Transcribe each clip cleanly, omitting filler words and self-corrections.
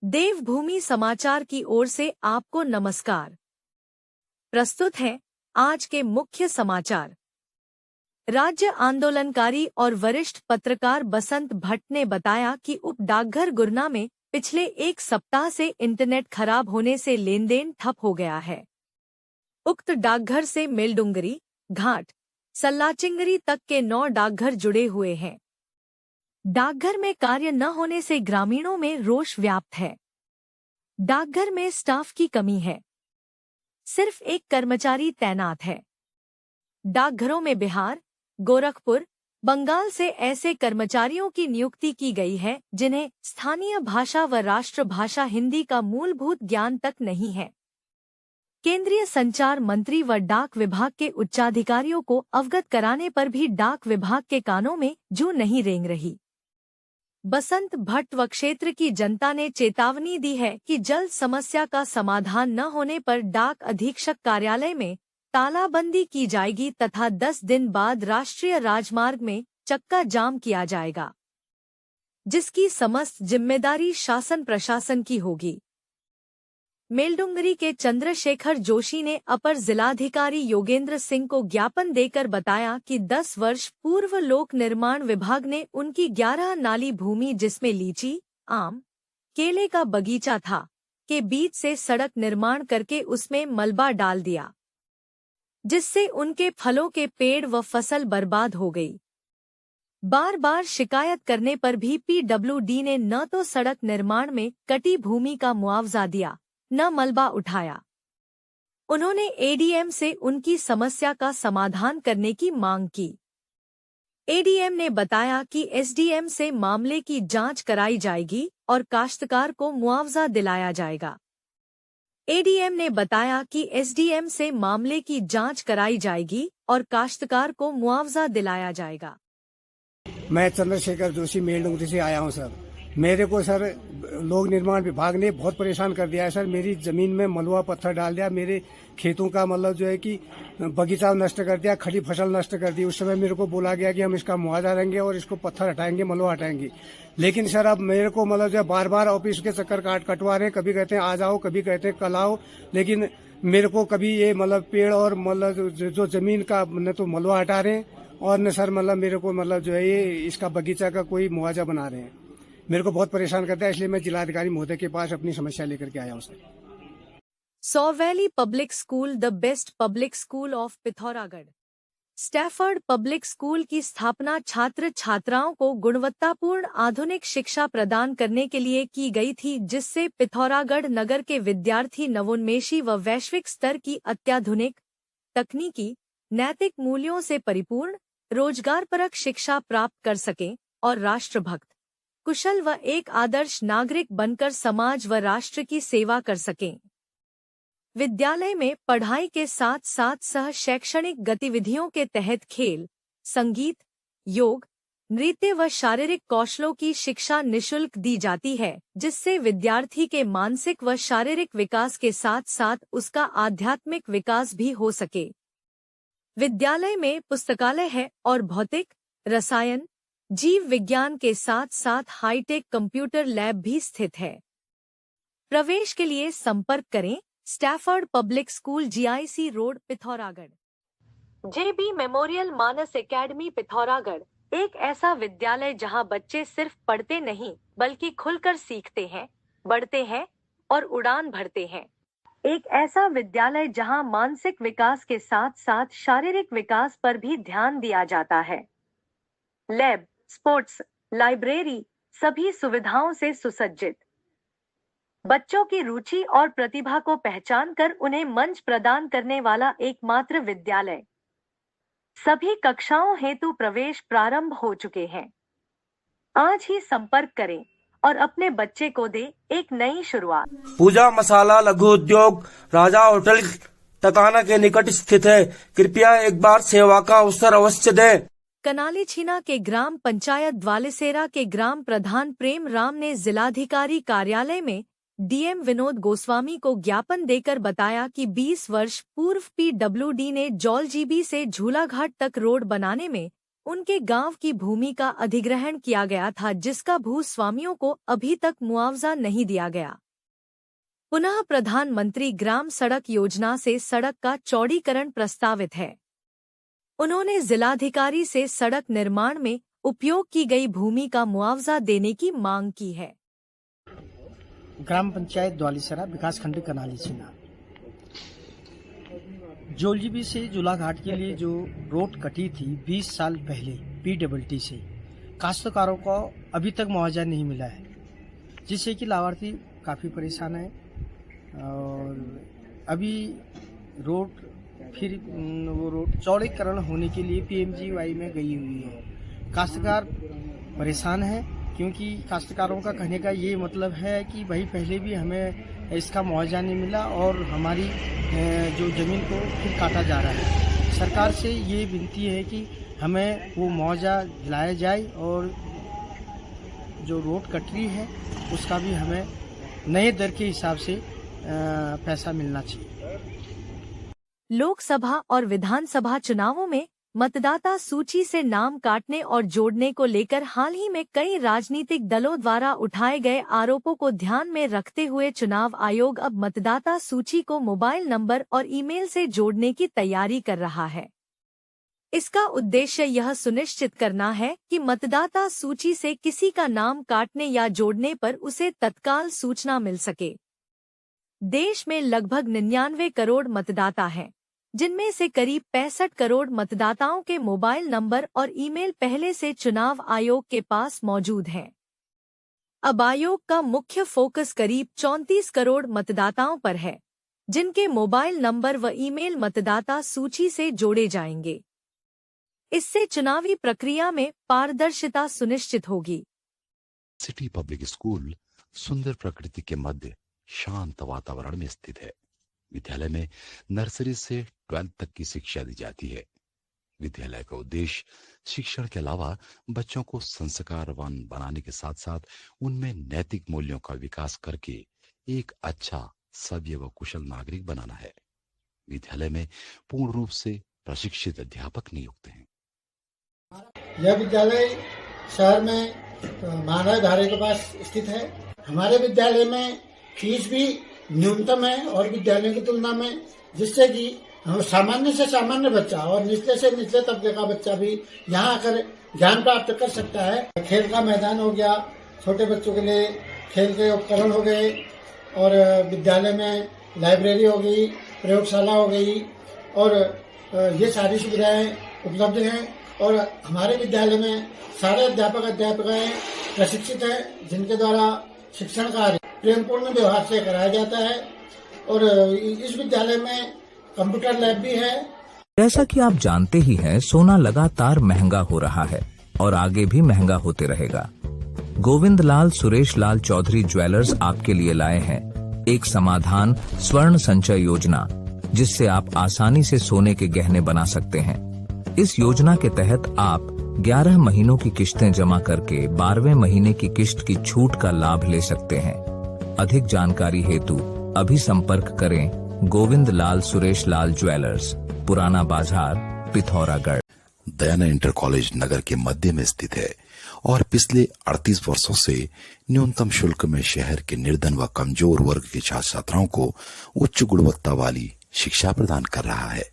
देवभूमि समाचार की ओर से आपको नमस्कार। प्रस्तुत हैं आज के मुख्य समाचार। राज्य आंदोलनकारी और वरिष्ठ पत्रकार बसंत भट्ट ने बताया कि उप डाकघर गुरना में पिछले एक सप्ताह से इंटरनेट खराब होने से लेनदेन ठप हो गया है। उक्त डाकघर से मेलडुंगरी, घाट, सल्लाचिंगरी तक के 9 डाकघर जुड़े हुए हैं। डाकघर में कार्य न होने से ग्रामीणों में रोष व्याप्त है। डाकघर में स्टाफ की कमी है। सिर्फ एक कर्मचारी तैनात है। डाकघरों में बिहार, गोरखपुर, बंगाल से ऐसे कर्मचारियों की नियुक्ति की गई है जिन्हें स्थानीय भाषा व राष्ट्रभाषा हिंदी का मूलभूत ज्ञान तक नहीं है। केंद्रीय संचार मंत्री व डाक विभाग के उच्चाधिकारियों को अवगत कराने पर भी डाक विभाग के कानों में जू नहीं रेंग रही। बसंत भट्ट व क्षेत्र की जनता ने चेतावनी दी है कि जल्द समस्या का समाधान न होने पर डाक अधीक्षक कार्यालय में तालाबंदी की जाएगी तथा 10 दिन बाद राष्ट्रीय राजमार्ग में चक्का जाम किया जाएगा, जिसकी समस्त जिम्मेदारी शासन प्रशासन की होगी। मेलडुंगरी के चंद्रशेखर जोशी ने अपर जिलाधिकारी योगेंद्र सिंह को ज्ञापन देकर बताया कि 10 वर्ष पूर्व लोक निर्माण विभाग ने उनकी 11 नाली भूमि जिसमें लीची, आम, केले का बगीचा था, के बीच से सड़क निर्माण करके उसमें मलबा डाल दिया, जिससे उनके फलों के पेड़ व फसल बर्बाद हो गई। बार बार शिकायत करने पर भी PWD ने न तो सड़क निर्माण में कटी भूमि का मुआवजा दिया, न मलबा उठाया। उन्होंने ADM से उनकी समस्या का समाधान करने की मांग की। ADM ने बताया कि SDM से मामले की जांच कराई जाएगी और काश्तकार को मुआवजा दिलाया जाएगा। ADM ने बताया कि SDM से मामले की जांच कराई जाएगी और काश्तकार को मुआवजा दिलाया जाएगा। मैं चंद्रशेखर जोशी मेलडुंगरी से आया हूं सर। मेरे को सर लोक निर्माण विभाग ने बहुत परेशान कर दिया है सर। मेरी जमीन में मलबा पत्थर डाल दिया, मेरे खेतों का मतलब जो है कि बगीचा नष्ट कर दिया, खड़ी फसल नष्ट कर दी। उस समय मेरे को बोला गया कि हम इसका मुआवजा देंगे और इसको पत्थर हटाएंगे, मलबा हटाएंगे। लेकिन सर अब मेरे को मतलब जो बार बार ऑफिस के चक्कर कटवा रहे हैं। कभी कहते हैं आ जाओ, कभी कहते हैं कल आओ, लेकिन मेरे को कभी ये मतलब पेड़ और मतलब जो जमीन का न तो मलबा हटा रहे हैं और न सर मतलब मेरे को मतलब जो है ये इसका बगीचा का कोई मुआवजा बना रहे हैं। मेरे को बहुत परेशान करता है, इसलिए मैं जिलाधिकारी महोदय के पास अपनी समस्या लेकर के आया हूँ सर। सौ valley public school the best public school of Pithoragarh. Stafford public school की स्थापना छात्र छात्राओं को गुणवत्तापूर्ण आधुनिक शिक्षा प्रदान करने के लिए की गई थी, जिससे पिथौरागढ़ नगर के विद्यार्थी नवोन्मेषी व वैश्विक स्तर की अत्याधुनिक तकनीकी, नैतिक मूल्यों से परिपूर्ण, रोजगारपरक शिक्षा प्राप्त कर सकें और राष्ट्रभक्त, कुशल व एक आदर्श नागरिक बनकर समाज व राष्ट्र की सेवा कर सकें। विद्यालय में पढ़ाई के साथ साथ सह शैक्षणिक गतिविधियों के तहत खेल, संगीत, योग, नृत्य व शारीरिक कौशलों की शिक्षा निःशुल्क दी जाती है, जिससे विद्यार्थी के मानसिक व शारीरिक विकास के साथ साथ उसका आध्यात्मिक विकास भी हो सके। विद्यालय में पुस्तकालय है और भौतिक, रसायन, जीव विज्ञान के साथ साथ हाईटेक कंप्यूटर लैब भी स्थित है। प्रवेश के लिए संपर्क करें Stafford public school, GIC road, Pithoragarh. JB memorial Manas academy Pithoragarh एक ऐसा विद्यालय जहां बच्चे सिर्फ पढ़ते नहीं बल्कि खुलकर सीखते हैं, बढ़ते हैं और उड़ान भरते हैं। एक ऐसा विद्यालय जहां मानसिक विकास के साथ साथ शारीरिक विकास पर भी ध्यान दिया जाता है। लैब, स्पोर्ट्स, लाइब्रेरी सभी सुविधाओं से सुसज्जित। बच्चों की रुचि और प्रतिभा को पहचान कर उन्हें मंच प्रदान करने वाला एकमात्र विद्यालय। सभी कक्षाओं हेतु प्रवेश प्रारंभ हो चुके हैं। आज ही संपर्क करें और अपने बच्चे को दे एक नई शुरुआत। पूजा मसाला लघु उद्योग राजा होटल टकाना के निकट स्थित है। कृपया एक बार सेवा का अवसर अवश्य दें। कनाली छीना के ग्राम पंचायत द्वालिसेरा के ग्राम प्रधान प्रेम राम ने जिलाधिकारी कार्यालय में DM विनोद गोस्वामी को ज्ञापन देकर बताया कि 20 वर्ष पूर्व PWD ने जौलजीबी से झूलाघाट तक रोड बनाने में उनके गांव की भूमि का अधिग्रहण किया गया था, जिसका भूस्वामियों को अभी तक मुआवजा नहीं दिया गया। पुनः प्रधानमंत्री ग्राम सड़क योजना से सड़क का चौड़ीकरण प्रस्तावित है। उन्होंने जिलाधिकारी से सड़क निर्माण में उपयोग की गई भूमि का मुआवजा देने की मांग की है। ग्राम पंचायत द्वालीसरा, विकासखंड कनाली छिना। जोलजीबी से जुला घाट के लिए जो रोड कटी थी 20 साल पहले PWT से, काश्तकारों को अभी तक मुआवजा नहीं मिला है, जिससे कि लाभार्थी काफ़ी परेशान है। और अभी रोड फिर वो रोड चौड़ीकरण होने के लिए PMGY में गई हुई है। काश्तकार परेशान है, क्योंकि काश्तकारों का कहने का ये मतलब है कि भाई पहले भी हमें इसका मुआवजा नहीं मिला और हमारी जो ज़मीन को फिर काटा जा रहा है। सरकार से ये विनती है कि हमें वो मुआवजा दिलाया जाए और जो रोड कट रही है उसका भी हमें नए दर के हिसाब से पैसा मिलना चाहिए। लोकसभा और विधानसभा चुनावों में मतदाता सूची से नाम काटने और जोड़ने को लेकर हाल ही में कई राजनीतिक दलों द्वारा उठाए गए आरोपों को ध्यान में रखते हुए चुनाव आयोग अब मतदाता सूची को मोबाइल नंबर और ईमेल से जोड़ने की तैयारी कर रहा है। इसका उद्देश्य यह सुनिश्चित करना है कि मतदाता सूची से किसी का नाम काटने या जोड़ने पर उसे तत्काल सूचना मिल सके। देश में लगभग 99 करोड़ मतदाता हैं, जिनमें से करीब 65 करोड़ मतदाताओं के मोबाइल नंबर और ईमेल पहले से चुनाव आयोग के पास मौजूद हैं। अब आयोग का मुख्य फोकस करीब 34 करोड़ मतदाताओं पर है, जिनके मोबाइल नंबर व ईमेल मतदाता सूची से जोड़े जाएंगे। इससे चुनावी प्रक्रिया में पारदर्शिता सुनिश्चित होगी। सिटी पब्लिक स्कूल सुंदर प्रकृति के मध्य शांत वातावरण में स्थित है। विद्यालय में नर्सरी से 12th तक की शिक्षा दी जाती है। विद्यालय का उद्देश्य शिक्षण के अलावा बच्चों को संस्कारवान बनाने के साथ साथ उनमें नैतिक मूल्यों का विकास करके एक अच्छा, सभ्य व कुशल नागरिक बनाना है। विद्यालय में पूर्ण रूप से प्रशिक्षित अध्यापक नियुक्त हैं। यह विद्यालय शहर में महाराज धारे के पास स्थित है। हमारे विद्यालय में फीस भी न्यूनतम है और विद्यालयों की तुलना में, जिससे कि सामान्य से सामान्य बच्चा और निचले से निचले तबके का बच्चा भी यहाँ आकर ज्ञान प्राप्त कर सकता है। खेल का मैदान हो गया, छोटे बच्चों के लिए खेल के उपकरण हो गए, और विद्यालय में लाइब्रेरी हो गई, प्रयोगशाला हो गई, और ये सारी सुविधाएं उपलब्ध हैं। और हमारे विद्यालय में सारे अध्यापक प्रशिक्षित हैं, जिनके द्वारा शिक्षण कार्य प्रेमपूर्ण व्यवहार से कराया जाता है। और इस विद्यालय में कंप्यूटर लैब भी है। जैसा कि आप जानते ही हैं, सोना लगातार महंगा हो रहा है और आगे भी महंगा होते रहेगा। गोविंद लाल सुरेश लाल चौधरी ज्वेलर्स आपके लिए लाए हैं एक समाधान स्वर्ण संचय योजना, जिससे आप आसानी से सोने के गहने बना सकते हैं। इस योजना के तहत आप 11 महीनों की किश्तें जमा करके 12वें महीने की किश्त की छूट का लाभ ले सकते हैं। अधिक जानकारी हेतु अभी संपर्क करें गोविंद लाल सुरेश लाल ज्वेलर्स, पुराना बाजार, पिथौरागढ़। दयाना इंटर कॉलेज नगर के मध्य में स्थित है और पिछले 38 वर्षों से न्यूनतम शुल्क में शहर के निर्धन व कमजोर वर्ग के छात्र छात्राओं को उच्च गुणवत्ता वाली शिक्षा प्रदान कर रहा है।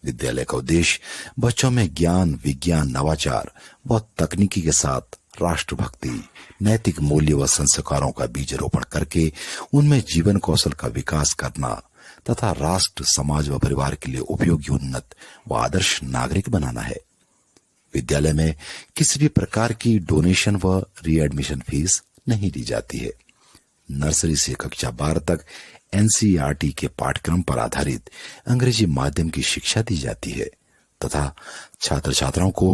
विद्यालय का उद्देश्य बच्चों में ज्ञान, विज्ञान, नवाचार व तकनीकी के साथ राष्ट्रभक्ति, नैतिक मूल्य व संस्कारों का बीज रोपण करके उनमें जीवन कौशल का विकास करना तथा राष्ट्र, समाज व परिवार के लिए उपयोगी, उन्नत व आदर्श नागरिक बनाना है। विद्यालय में किसी भी प्रकार की डोनेशन व रीएडमिशन फीस नहीं ली जाती है। नर्सरी से कक्षा 12 तक NCERT के पाठ्यक्रम पर आधारित अंग्रेजी माध्यम की शिक्षा दी जाती है तथा छात्र छात्राओं को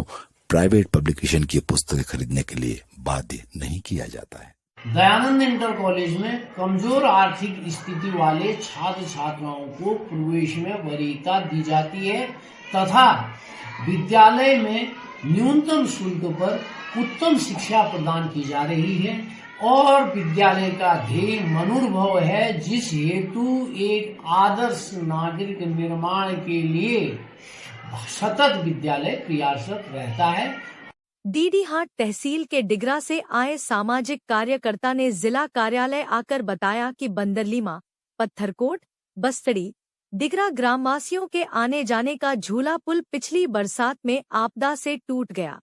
प्राइवेट पब्लिकेशन की पुस्तकें खरीदने के लिए बाध्य नहीं किया जाता है। दयानंद इंटर कॉलेज में कमजोर आर्थिक स्थिति वाले छात्र छात्राओं को प्रवेश में वरीयता दी जाती है तथा विद्यालय में न्यूनतम शुल्क पर उत्तम शिक्षा प्रदान की जा रही है। और विद्यालय का ध्येय मनोभव है, जिस हेतु एक आदर्श नागरिक निर्माण के लिए सतत विद्यालय क्रियारत रहता है। डीडीहाट तहसील के डिगरा से आए सामाजिक कार्यकर्ता ने जिला कार्यालय आकर बताया कि बंदरलीमा, पत्थरकोट, बस्तड़ी, डिगरा ग्रामवासियों के आने जाने का झूला पुल पिछली बरसात में आपदा से टूट गया,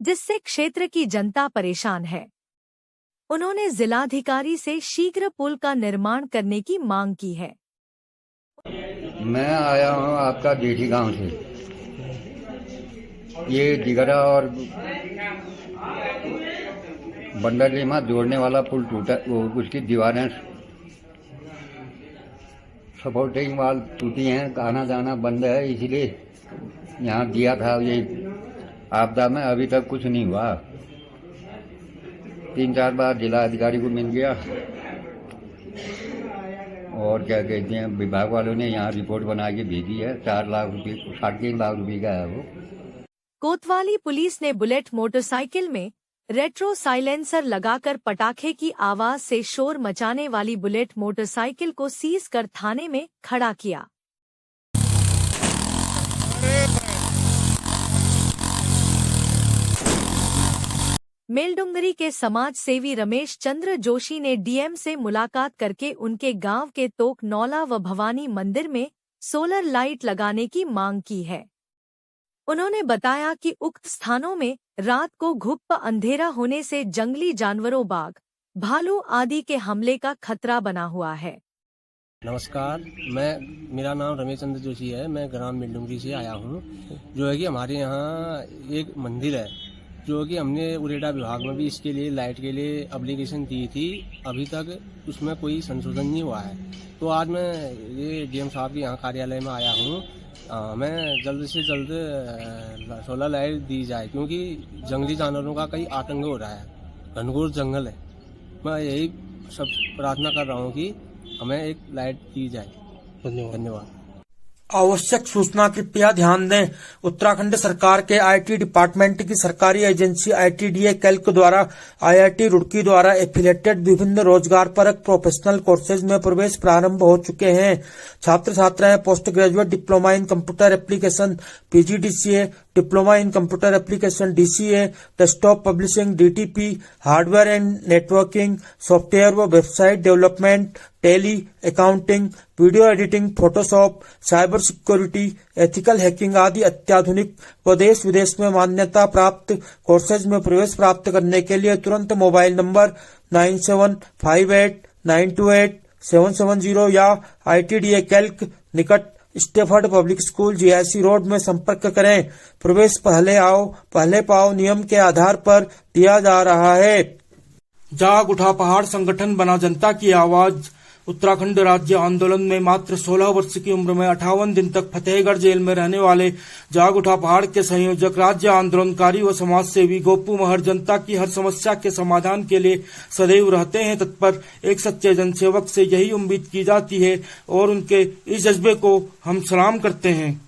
जिससे क्षेत्र की जनता परेशान है। उन्होंने जिलाधिकारी से शीघ्र पुल का निर्माण करने की मांग की है। मैं आया हूँ आपका देठी गांव से। ये डिगरा और बंदरलीमा जोड़ने वाला पुल टूटा, उसकी दीवारें सपोर्टिंग वाल टूटी हैं, आना जाना बंद है, इसलिए यहाँ दिया था। ये आपदा में अभी तक कुछ नहीं हुआ। 3-4 बार जिला अधिकारी को मिल गया और क्या कहते हैं विभाग वालों ने यहाँ रिपोर्ट बना के भेजी है। 4 लाख रुपये 3.5 लाख रुपये का है वो। कोतवाली पुलिस ने बुलेट मोटरसाइकिल में रेट्रो साइलेंसर लगाकर पटाखे की आवाज से शोर मचाने वाली बुलेट मोटरसाइकिल को सीज कर थाने में खड़ा किया। मेलडुंगरी के समाज सेवी रमेश चंद्र जोशी ने डीएम से मुलाकात करके उनके गांव के तोक नौला व भवानी मंदिर में सोलर लाइट लगाने की मांग की है। उन्होंने बताया कि उक्त स्थानों में रात को घुप अंधेरा होने से जंगली जानवरों, बाघ, भालू आदि के हमले का खतरा बना हुआ है। नमस्कार, मेरा नाम रमेश चंद्र जोशी है। मैं ग्राम मेलडुंगरी से आया हूँ। जो है कि हमारे यहाँ एक मंदिर है, जो कि हमने उरेडा विभाग में भी इसके लिए लाइट के लिए एप्लीकेशन दी थी। अभी तक उसमें कोई संशोधन नहीं हुआ है। तो आज मैं ये डीएम साहब के यहाँ कार्यालय में आया हूँ। मैं जल्द से जल्द सोलर लाइट दी जाए, क्योंकि जंगली जानवरों का कई आतंक हो रहा है। घनघोर जंगल है। मैं यही सब प्रार्थना कर रहा हूँ कि हमें एक लाइट दी जाए। धन्यवाद। आवश्यक सूचना कृपया ध्यान दें। उत्तराखंड सरकार के आईटी डिपार्टमेंट की सरकारी एजेंसी ITDA कैल्क द्वारा IIT रुड़की द्वारा एफिलेटेड विभिन्न रोजगार परक प्रोफेशनल कोर्सेज में प्रवेश प्रारंभ हो चुके हैं। छात्र छात्राएं post graduate diploma in computer application PGDCA, diploma in computer application DCA, desktop publishing DTP, hardware and networking, software व website development, Tally, accounting, video editing, Photoshop, cyber security, ethical hacking आदि अत्याधुनिक व देश विदेश में मान्यता प्राप्त कोर्सेज में प्रवेश प्राप्त करने के लिए तुरंत मोबाइल नंबर 9758928770 या ITDA कैल्क निकट Stafford public school GIC road में संपर्क करें। प्रवेश पहले आओ पहले पाओ नियम के आधार पर दिया जा रहा है। जाग उठा पहाड़ संगठन बना जनता की आवाज। उत्तराखंड राज्य आंदोलन में मात्र 16 वर्ष की उम्र में 58 दिन तक फतेहगढ़ जेल में रहने वाले जाग उठा पहाड़ के संयोजक, राज्य आंदोलनकारी व समाज सेवी गोपू महर जनता की हर समस्या के समाधान के लिए सदैव रहते हैं तत्पर। एक सच्चे जनसेवक से यही उम्मीद की जाती है और उनके इस जज्बे को हम सलाम करते हैं।